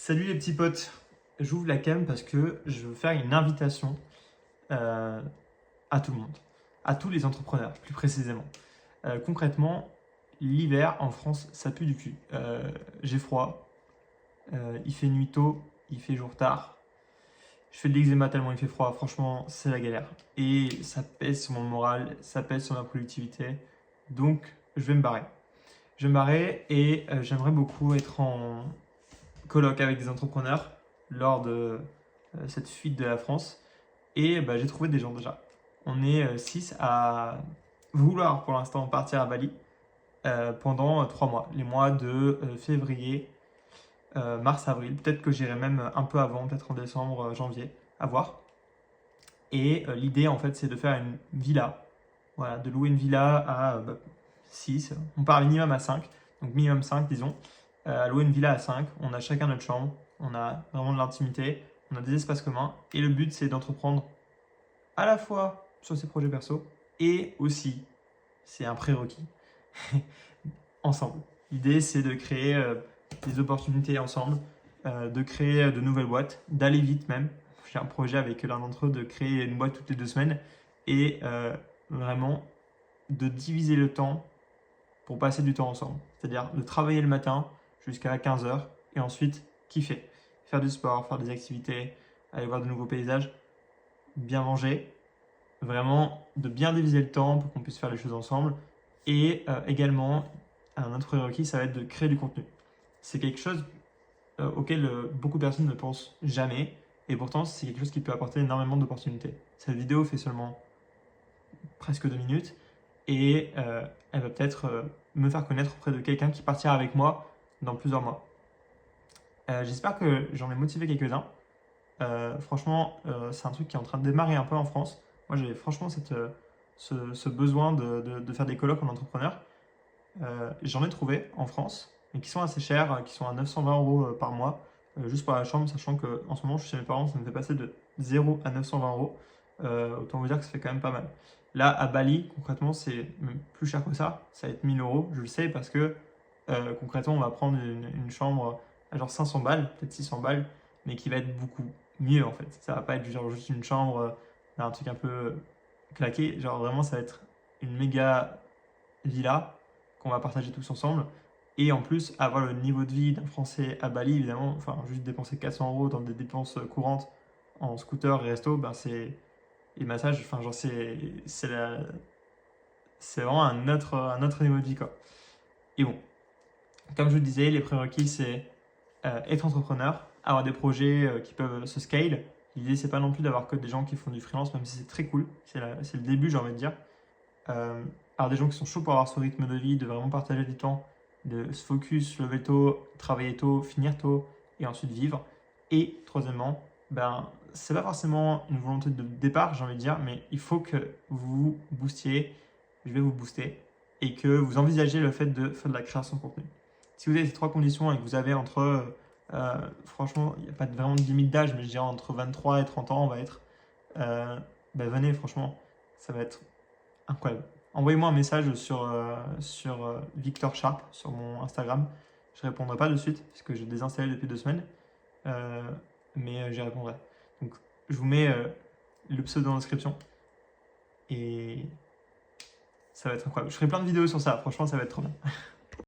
Salut les petits potes, j'ouvre la cam parce que je veux faire une invitation euh, à tout le monde, à tous les entrepreneurs plus précisément. Concrètement, l'hiver en France, ça pue du cul. J'ai froid, il fait nuit tôt, il fait jour tard. Je fais de l'eczéma tellement il fait froid, franchement, c'est la galère. Et ça pèse sur mon moral, ça pèse sur ma productivité. Donc, je vais me barrer. Je vais me barrer et j'aimerais beaucoup être en colloque avec des entrepreneurs lors de cette fuite de la France. Et j'ai trouvé des gens déjà. On est 6 à vouloir pour l'instant partir à Bali pendant 3 mois. Les mois de février, mars, avril. Peut-être que j'irai même un peu avant, peut-être en décembre, janvier, à voir. Et l'idée en fait c'est de faire une villa. Voilà, de louer une villa à 6. On part minimum à 5. Donc minimum 5 disons. Louer une villa à 5, on a chacun notre chambre, on a vraiment de l'intimité, on a des espaces communs, et le but c'est d'entreprendre à la fois sur ses projets perso, et aussi, c'est un prérequis, ensemble. L'idée c'est de créer des opportunités ensemble, de créer de nouvelles boîtes, d'aller vite même. J'ai un projet avec l'un d'entre eux de créer une boîte toutes les 2 semaines, et vraiment de diviser le temps pour passer du temps ensemble. C'est-à-dire de travailler le matin jusqu'à 15 heures et ensuite kiffer. Faire du sport, faire des activités, aller voir de nouveaux paysages, bien manger. Vraiment de bien diviser le temps pour qu'on puisse faire les choses ensemble. Et également, un autre prérequis, ça va être de créer du contenu. C'est quelque chose auquel beaucoup de personnes ne pensent jamais. Et pourtant, c'est quelque chose qui peut apporter énormément d'opportunités. Cette vidéo fait seulement presque 2 minutes. Et elle va peut-être me faire connaître auprès de quelqu'un qui partira avec moi dans plusieurs mois. J'espère que j'en ai motivé quelques-uns. Franchement, c'est un truc qui est en train de démarrer un peu en France. Moi, j'ai franchement ce besoin de faire des colloques en entrepreneur. J'en ai trouvé en France, mais qui sont assez chers, qui sont à 920 euros par mois, juste pour la chambre, sachant qu'en ce moment, je suis chez mes parents, ça me fait passer de 0 à 920 euros. Autant vous dire que ça fait quand même pas mal. Là, à Bali, concrètement, c'est même plus cher que ça. Ça va être 1000 euros, je le sais, parce que concrètement, on va prendre une chambre à genre 500 balles, peut-être 600 balles, mais qui va être beaucoup mieux en fait. Ça va pas être genre juste une chambre, un truc un peu claqué. Genre vraiment, ça va être une méga villa qu'on va partager tous ensemble. Et en plus, avoir le niveau de vie d'un Français à Bali, évidemment, enfin, juste dépenser 400 euros dans des dépenses courantes en scooter et resto, c'est. Et massage, enfin, genre, c'est vraiment un autre niveau de vie, quoi. Et bon, comme je vous le disais, les prérequis, c'est être entrepreneur, avoir des projets qui peuvent se scale. L'idée, c'est pas non plus d'avoir que des gens qui font du freelance, même si c'est très cool. C'est le début, j'ai envie de dire. Alors des gens qui sont chauds pour avoir ce rythme de vie, de vraiment partager du temps, de se focus, lever tôt, travailler tôt, finir tôt et ensuite vivre. Et troisièmement, c'est pas forcément une volonté de départ, j'ai envie de dire, mais il faut que vous boostiez, je vais vous booster, et que vous envisagez le fait de faire de la création de contenu. Si vous avez ces 3 conditions et que vous avez franchement, il n'y a pas vraiment de limite d'âge, mais je dirais entre 23 et 30 ans, on va être, venez, franchement, ça va être incroyable. Envoyez-moi un message sur Victor Sharp sur mon Instagram. Je ne répondrai pas de suite parce que j'ai désinstallé depuis 2 semaines, mais j'y répondrai. Donc, je vous mets le pseudo dans la description et ça va être incroyable. Je ferai plein de vidéos sur ça. Franchement, ça va être trop bien.